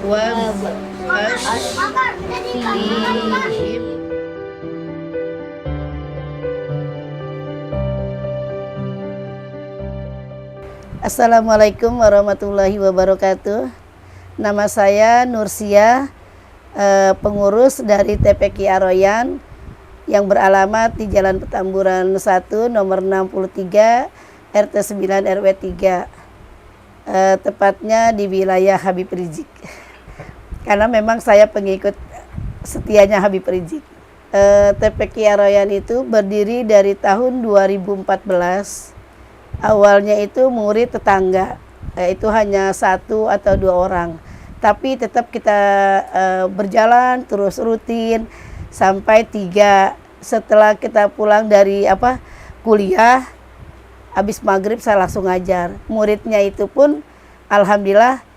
Wabashirhim. Assalamualaikum warahmatullahi wabarakatuh. Nama saya Nursia, pengurus dari TPQ Aroyan yang beralamat di Jalan Petamburan 1 nomor 63 RT 9 RW 3, tepatnya di wilayah Habib Rizik. Karena memang saya pengikut setianya Habib Rizik. TPQ Aroyan itu berdiri dari tahun 2014. Awalnya itu murid tetangga, itu hanya 1 atau 2 orang. Tapi tetap kita berjalan terus rutin sampai 3. Setelah kita pulang dari kuliah, habis maghrib saya langsung ngajar. Muridnya itu pun alhamdulillah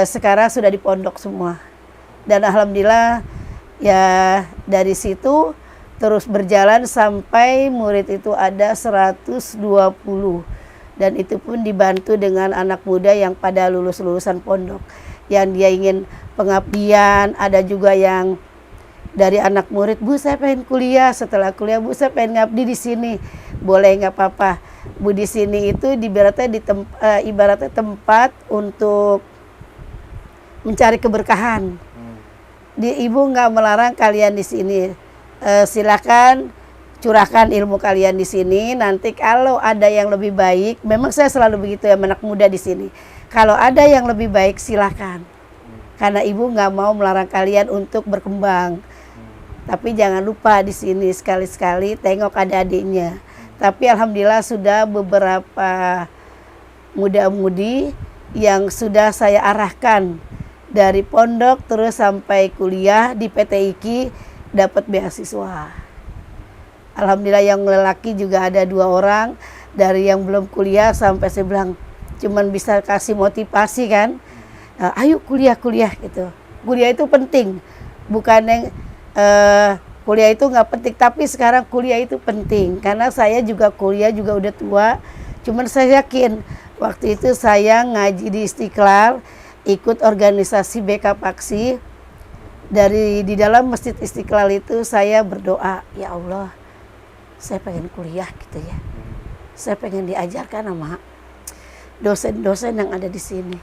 sekarang sudah di pondok semua. Dan alhamdulillah ya dari situ terus berjalan sampai murid itu ada 120. Dan itu pun dibantu dengan anak muda yang pada lulusan pondok. Yang dia ingin pengabdian, ada juga yang dari anak murid, Bu saya pengen kuliah, setelah kuliah Bu saya pengen ngabdi di sini. Boleh nggak apa-apa. Bu di sini itu ibaratnya tempat untuk mencari keberkahan. Ibu nggak melarang kalian di sini. Silakan curahkan ilmu kalian di sini. Nanti kalau ada yang lebih baik, memang saya selalu begitu ya anak muda di sini. Kalau ada yang lebih baik silakan. Karena ibu nggak mau melarang kalian untuk berkembang. Tapi jangan lupa di sini sekali-sekali tengok adik-adiknya. Tapi alhamdulillah sudah beberapa muda-mudi yang sudah saya arahkan dari pondok terus sampai kuliah di PT IKI dapat beasiswa. Alhamdulillah yang lelaki juga ada 2 orang. Dari yang belum kuliah sampai saya bilang cuman bisa kasih motivasi kan. Ayo kuliah gitu. Kuliah itu penting. Bukan yang kuliah itu nggak penting, tapi sekarang kuliah itu penting. Karena saya juga kuliah juga udah tua. Cuman saya yakin waktu itu saya ngaji di Istiqlal, ikut organisasi BK Paksi. Di dalam Masjid Istiqlal itu saya berdoa, ya Allah, saya pengen kuliah gitu ya. Saya pengen diajarkan sama dosen-dosen yang ada di sini.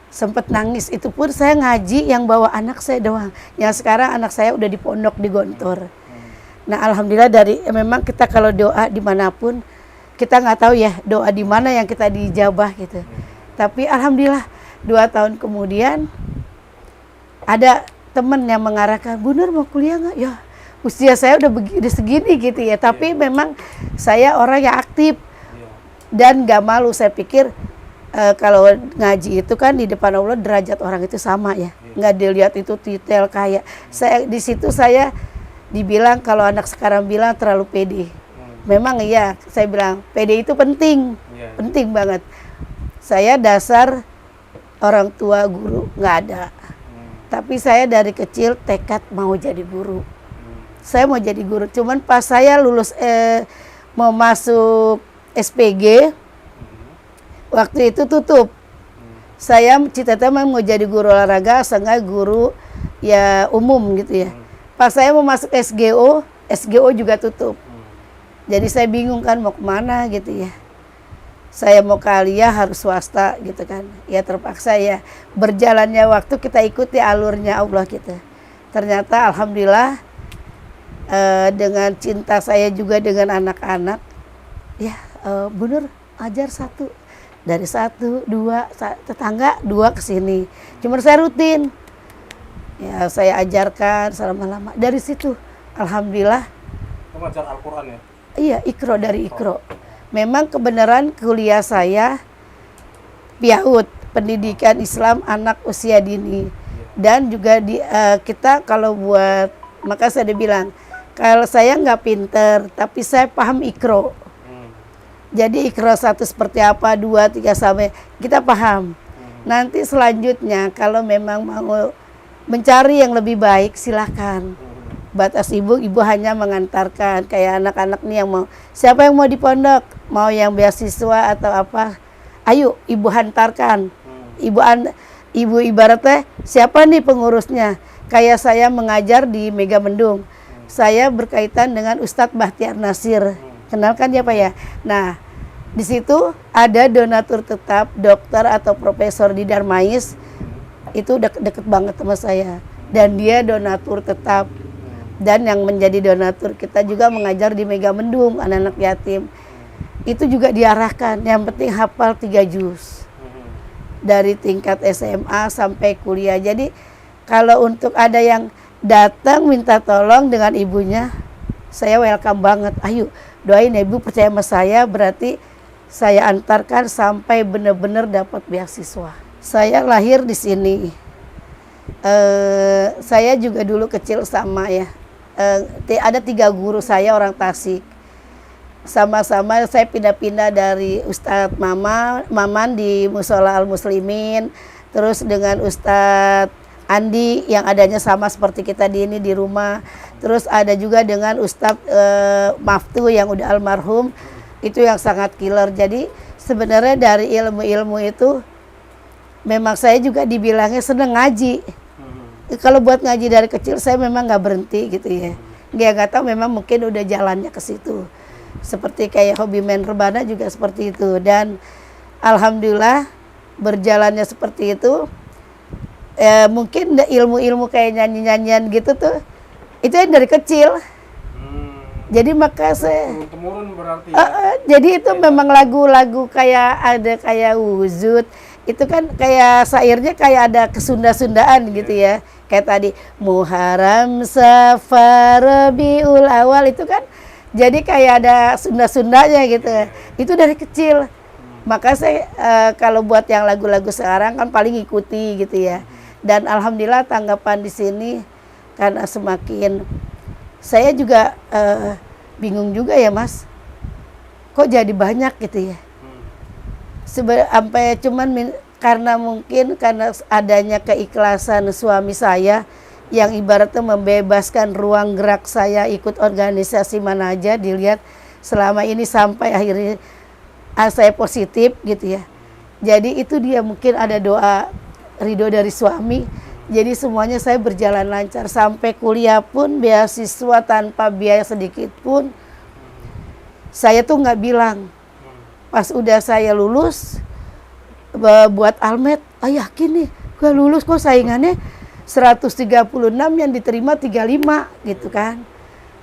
Sempet nangis, itu pun saya ngaji yang bawa anak saya doang. Yang sekarang anak saya udah di pondok di Gontor. Nah alhamdulillah memang kita kalau doa dimanapun, kita nggak tahu ya doa di mana yang kita dijabah gitu. Tapi alhamdulillah 2 tahun kemudian ada teman yang mengarahkan, Bu Nur mau kuliah nggak? Ya usia saya udah segini gitu ya. Tapi memang saya orang yang aktif dan nggak malu. Saya pikir kalau ngaji itu kan di depan Allah derajat orang itu sama ya. Nggak dilihat itu titel kayak. Di situ saya dibilang kalau anak sekarang bilang terlalu pede. Memang iya, saya bilang pede itu penting, penting banget. Saya dasar orang tua guru nggak ada. Tapi saya dari kecil tekad mau jadi guru. Saya mau jadi guru. Cuman pas saya lulus mau masuk SPG, waktu itu tutup. Saya cita-cita mau jadi guru olahraga, sengaja guru ya umum gitu ya. Pas saya mau masuk SGO juga tutup. Jadi saya bingung kan mau kemana gitu ya. Saya mau kuliah harus swasta gitu kan. Ya terpaksa ya. Berjalannya waktu kita ikuti alurnya Allah gitu. Ternyata alhamdulillah dengan cinta saya juga dengan anak-anak. Ya Bu Nur ajar 1. Dari 1, 2, tetangga 2 ke sini. Cuma saya rutin. Ya saya ajarkan selama lama. Dari situ alhamdulillah. Mengajar Al-Quran ya? Iya, Iqro dari Iqro. Memang kebenaran kuliah saya PIAUD, Pendidikan Islam Anak Usia Dini. Dan juga kita kalau buat, maka saya bilang, kalau saya nggak pinter, tapi saya paham Iqro. Jadi Iqro 1 seperti apa, 2, 3 sampai kita paham. Nanti selanjutnya kalau memang mau mencari yang lebih baik silakan. Batas ibu hanya mengantarkan kayak anak-anak nih yang mau, siapa yang mau di pondok, mau yang beasiswa atau apa, ayo ibu hantarkan. ibu ibaratnya siapa nih pengurusnya? Kayak saya mengajar di Mega Mendung. Saya berkaitan dengan Ustadz Bahtiar Nasir. Kenalkan ya Pak ya. Nah, di situ ada donatur tetap dokter atau profesor di Darmais. Itu deket banget sama saya. Dan dia donatur tetap. Dan yang menjadi donatur kita juga mengajar di Mega Mendung, anak-anak yatim. Itu juga diarahkan, yang penting hafal 3 juz. Dari tingkat SMA sampai kuliah. Jadi kalau untuk ada yang datang minta tolong dengan ibunya, saya welcome banget. Ayo doain ya ibu, percaya sama saya, berarti saya antarkan sampai benar-benar dapat beasiswa. Saya lahir di sini. Saya juga dulu kecil sama ya. Ada 3 guru saya orang Tasik. Sama-sama saya pindah-pindah dari Ustadz Maman di Musola Al Muslimin, terus dengan Ustadz Andi yang adanya sama seperti kita di rumah, terus ada juga dengan Ustadz Maftu yang udah almarhum, itu yang sangat killer. Jadi sebenarnya dari ilmu-ilmu itu memang saya juga dibilangnya seneng ngaji. Kalau buat ngaji dari kecil saya memang nggak berhenti gitu ya. Nggak tahu memang mungkin udah jalannya ke situ. Seperti kayak hobi main rebana juga seperti itu. Dan alhamdulillah berjalannya seperti itu. Mungkin ilmu-ilmu kayak nyanyi-nyanyian gitu tuh, itu yang dari kecil. Jadi maka saya temurun berarti jadi itu memang lagu-lagu kayak ada kayak wuzud. Itu kan kayak syairnya kayak ada kesunda-sundaan gitu ya. Kayak tadi Muharram, Safar, Rabiul Awal, itu kan jadi kayak ada Sunda-Sundanya gitu. Itu dari kecil. Maka saya kalau buat yang lagu-lagu sekarang kan paling ikuti gitu ya. Dan alhamdulillah tanggapan di sini karena semakin saya juga bingung juga ya Mas. Kok jadi banyak gitu ya. Sampai cuman karena mungkin karena adanya keikhlasan suami saya yang ibaratnya membebaskan ruang gerak saya ikut organisasi mana aja, dilihat selama ini sampai akhirnya saya positif gitu ya. Jadi itu dia mungkin ada doa ridho dari suami. Jadi semuanya saya berjalan lancar sampai kuliah pun beasiswa tanpa biaya sedikit pun. Saya tuh nggak bilang. Pas udah saya lulus buat Almed, yakin nih gue lulus kok saingannya 136 yang diterima 35 gitu kan.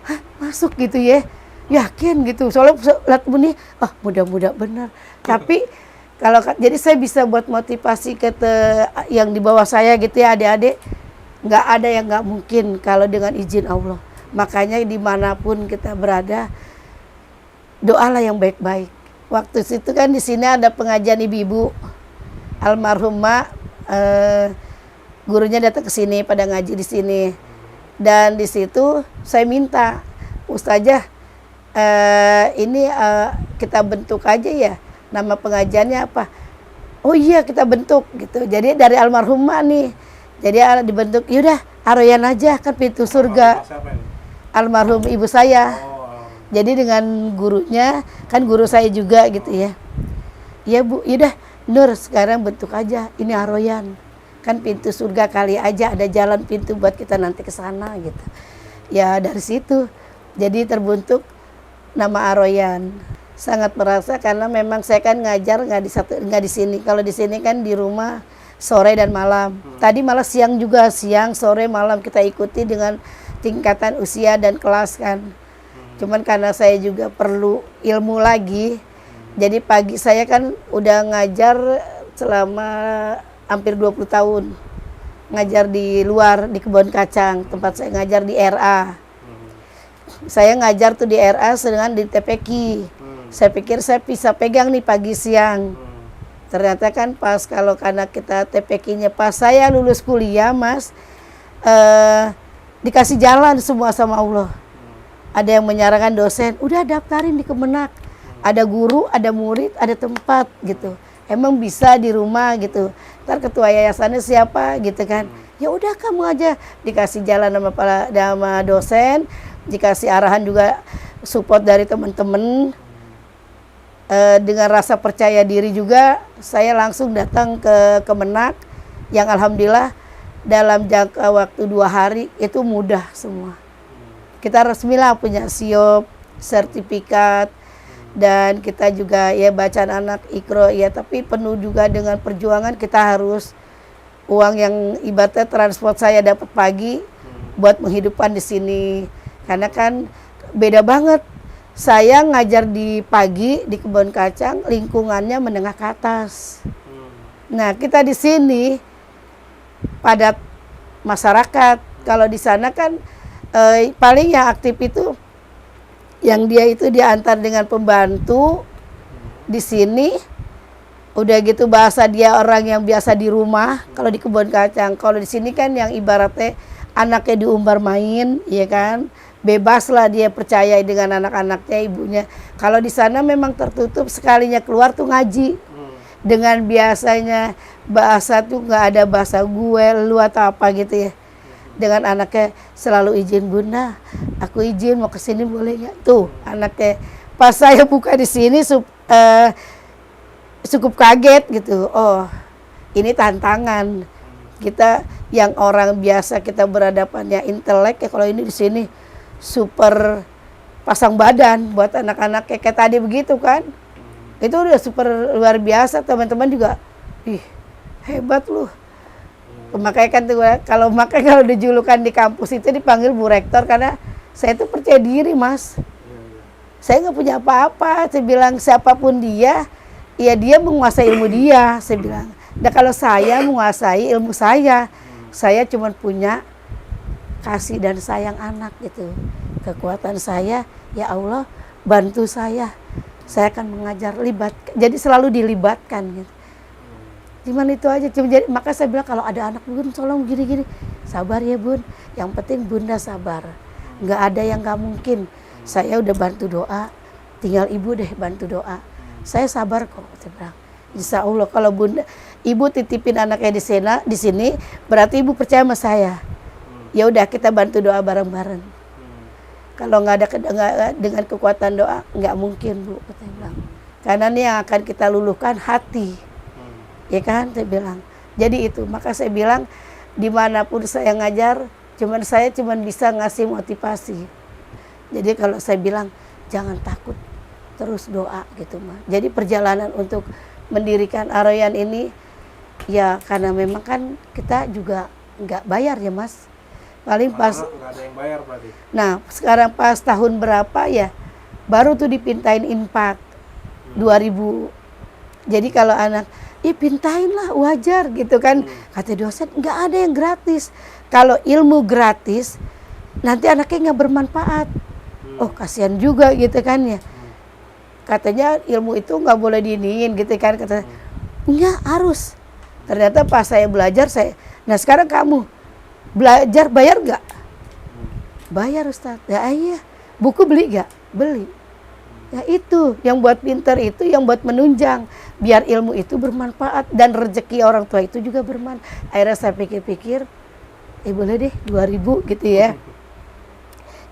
Hah, masuk gitu ya. Yakin gitu. Soalnya lihat nih, mudah-mudah benar. Tapi kalau jadi saya bisa buat motivasi ke yang di bawah saya gitu ya, adik-adik, nggak ada yang nggak mungkin kalau dengan izin Allah. Makanya dimanapun kita berada, doalah yang baik-baik. Waktu itu kan di sini ada pengajian ibu-ibu almarhumah, gurunya datang ke sini pada ngaji di sini. Dan di situ saya minta, Ustazah, ini kita bentuk aja ya, nama pengajiannya apa? Oh iya kita bentuk gitu. Jadi dari almarhumah nih, jadi dibentuk. Yaudah Aroyan aja kan pintu surga. Almarhum ibu saya. Jadi dengan gurunya, kan guru saya juga gitu ya. Iya Bu, yaudah Nur sekarang bentuk aja, ini Aroyan. Kan pintu surga kali aja ada jalan pintu buat kita nanti ke sana gitu. Ya dari situ, jadi terbentuk nama Aroyan. Sangat merasa karena memang saya kan ngajar nggak di sini. Kalau di sini kan di rumah sore dan malam. Tadi malah siang juga, siang, sore, malam kita ikuti dengan tingkatan usia dan kelas kan. Cuman karena saya juga perlu ilmu lagi, jadi pagi saya kan udah ngajar selama hampir 20 tahun. Ngajar di luar, di Kebon Kacang, tempat saya ngajar di RA. Saya ngajar tuh di RA sedangkan di TPQ. Saya pikir saya bisa pegang nih pagi siang. Ternyata kan pas kalau karena kita TPQ-nya pas saya lulus kuliah Mas, dikasih jalan semua sama Allah. Ada yang menyarankan dosen, udah daftarin di Kemenak. Ada guru, ada murid, ada tempat gitu. Emang bisa di rumah gitu. Ntar ketua yayasannya siapa gitu kan. Ya udah kamu aja, dikasih jalan sama dosen, dikasih arahan juga support dari teman-teman. Dengan rasa percaya diri juga, saya langsung datang ke Kemenak. yang alhamdulillah dalam jangka waktu 2 hari itu mudah semua. Kita resmilah punya SIOP, sertifikat, dan kita juga ya bacaan anak Iqra ya, tapi penuh juga dengan perjuangan. Kita harus uang yang ibaratnya transport saya dapat pagi buat menghidupkan di sini, karena kan beda banget. Saya ngajar di pagi di kebun kacang, lingkungannya menengah ke atas. Nah, kita di sini padat masyarakat. Kalau di sana kan paling yang aktif itu yang dia itu diantar dengan pembantu. Di sini udah gitu bahasa dia orang yang biasa di rumah kalau di kebun kacang. Kalau di sini kan yang ibaratnya anaknya diumbar main, ya kan, bebas lah dia percaya dengan anak-anaknya, ibunya. Kalau di sana memang tertutup, sekalinya keluar tuh ngaji. Dengan biasanya bahasa tuh nggak ada bahasa gue, lu atau apa gitu ya. Dengan anaknya selalu izin, bunda, aku izin mau kesini boleh nggak? Tuh anaknya pas saya buka di sini cukup kaget gitu. Oh, ini tantangan kita yang orang biasa kita berhadapannya intelek ya, kalau ini di sini super pasang badan buat anak-anak kayak tadi begitu kan. Itu udah super luar biasa, teman-teman juga, ih hebat lu. Makanya kan tuh kalau dijulukan di kampus itu dipanggil Bu Rektor, karena saya tuh percaya diri, Mas. Saya nggak punya apa-apa. Saya bilang siapapun dia, ya dia menguasai ilmu dia. Saya bilang. Dan kalau saya menguasai ilmu saya cuma punya kasih dan sayang anak gitu. Kekuatan saya, ya Allah bantu saya. Saya akan mengajar jadi selalu dilibatkan gitu. Cuman itu aja. Maka saya bilang kalau ada anak, bun tolong gini-gini, sabar ya bun, yang penting bunda sabar, nggak ada yang nggak mungkin. Saya udah bantu doa, tinggal ibu deh bantu doa. Saya sabar kok, saya bilang. Insya Allah kalau bunda, ibu titipin anaknya di sini, berarti ibu percaya sama saya. Ya udah kita bantu doa bareng-bareng. Kalau nggak ada dengan kekuatan doa, nggak mungkin bu, saya bilang. Karena ini yang akan kita luluhkan hati. Ya kan, saya bilang. Jadi itu, maka saya bilang dimanapun saya ngajar, saya cuman bisa ngasih motivasi. Jadi kalau saya bilang jangan takut, terus doa gitu mah. Jadi perjalanan untuk mendirikan Ar-Rayyan ini ya karena memang kan kita juga nggak bayar ya Mas. Paling pas nggak ada yang bayar berarti. Nah sekarang pas tahun berapa ya baru tuh dipintain infak 2000. Jadi kalau anak pintain lah wajar gitu kan. Kata dosen nggak ada yang gratis. Kalau ilmu gratis nanti anaknya nggak bermanfaat. Oh kasihan juga gitu kan ya. Katanya ilmu itu nggak boleh diiniin gitu kan. Kata enggak harus. Ternyata pas saya belajar nah sekarang kamu belajar bayar nggak? Bayar Ustaz. Ya iya. Buku beli nggak? Beli. Ya itu yang buat pintar, itu yang buat menunjang biar ilmu itu bermanfaat dan rezeki orang tua itu juga bermanfaat. Akhirnya saya pikir-pikir boleh deh 2000 gitu ya.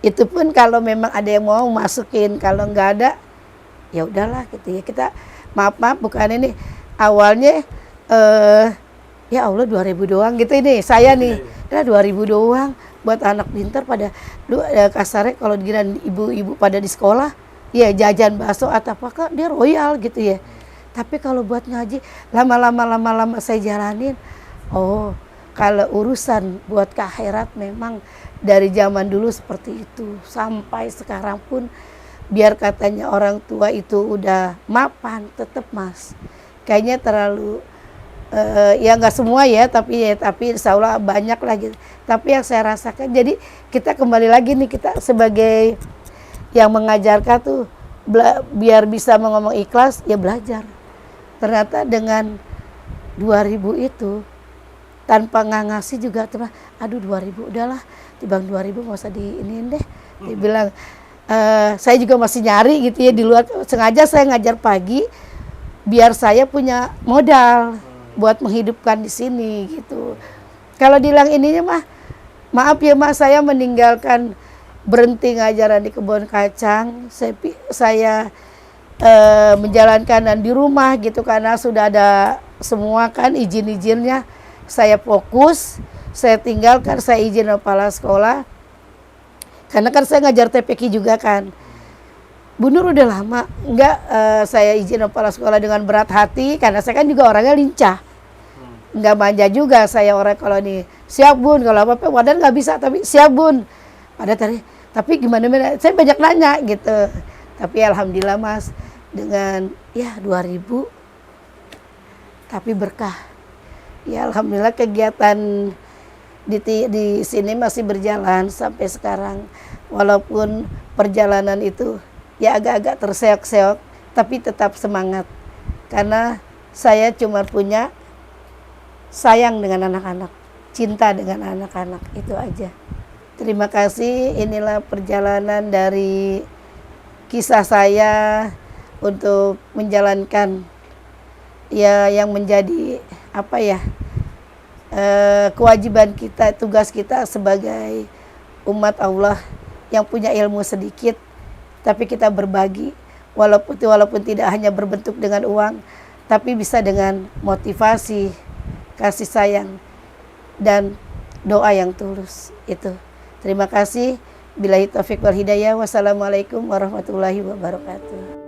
Itu pun kalau memang ada yang mau masukin, kalau nggak ada ya udahlah gitu ya. Kita maaf bukan ini awalnya ya Allah 2000 doang gitu ini saya nih. Ya 2000 doang buat anak pintar pada kasarnya kalau dikira ibu-ibu pada di sekolah ya jajan bakso atau apa kak dia royal gitu ya. Tapi kalau buat ngaji lama-lama saya jalanin. Oh kalau urusan buat ke akhirat memang dari zaman dulu seperti itu sampai sekarang pun biar katanya orang tua itu udah mapan tetap Mas kayaknya terlalu ya nggak semua ya tapi insya Allah banyak lagi. Tapi yang saya rasakan jadi kita kembali lagi nih kita sebagai yang mengajarkan tuh biar bisa ngomong ikhlas ya belajar. Ternyata dengan 2000 itu tanpa ngasih juga tuh aduh 2000 udahlah dibang 2000 nggak usah diiniin deh. Dia bilang saya juga masih nyari gitu ya di luar, sengaja saya ngajar pagi biar saya punya modal buat menghidupkan di sini gitu. Kalau dibilang ininya mah maaf ya Mas saya meninggalkan berhenti ngajaran di kebun kacang, saya menjalankan dan di rumah gitu karena sudah ada semua kan izin-izinnya. saya fokus, saya tinggalkan, saya izin kepala sekolah. Karena kan saya ngajar TPQ juga kan. Bu Nur udah lama, enggak saya izin kepala sekolah dengan berat hati, karena saya kan juga orangnya lincah. Enggak manja juga saya orang kalau nih, siap Bun, kalau apa-apa wadah nggak bisa, tapi siap Bun. Pada tadi, tapi gimana, saya banyak nanya gitu. Tapi alhamdulillah Mas, dengan ya 2000, tapi berkah. Ya alhamdulillah kegiatan di sini masih berjalan sampai sekarang. Walaupun perjalanan itu ya agak-agak terseok-seok, tapi tetap semangat. Karena saya cuma punya sayang dengan anak-anak, cinta dengan anak-anak, itu aja. Terima kasih, inilah perjalanan dari kisah saya untuk menjalankan ya yang menjadi apa ya, kewajiban kita, tugas kita sebagai umat Allah yang punya ilmu sedikit, tapi kita berbagi, walaupun tidak hanya berbentuk dengan uang, tapi bisa dengan motivasi, kasih sayang, dan doa yang tulus. Itu. Terima kasih. Billahi taufiq wal hidayah. Wassalamualaikum warahmatullahi wabarakatuh.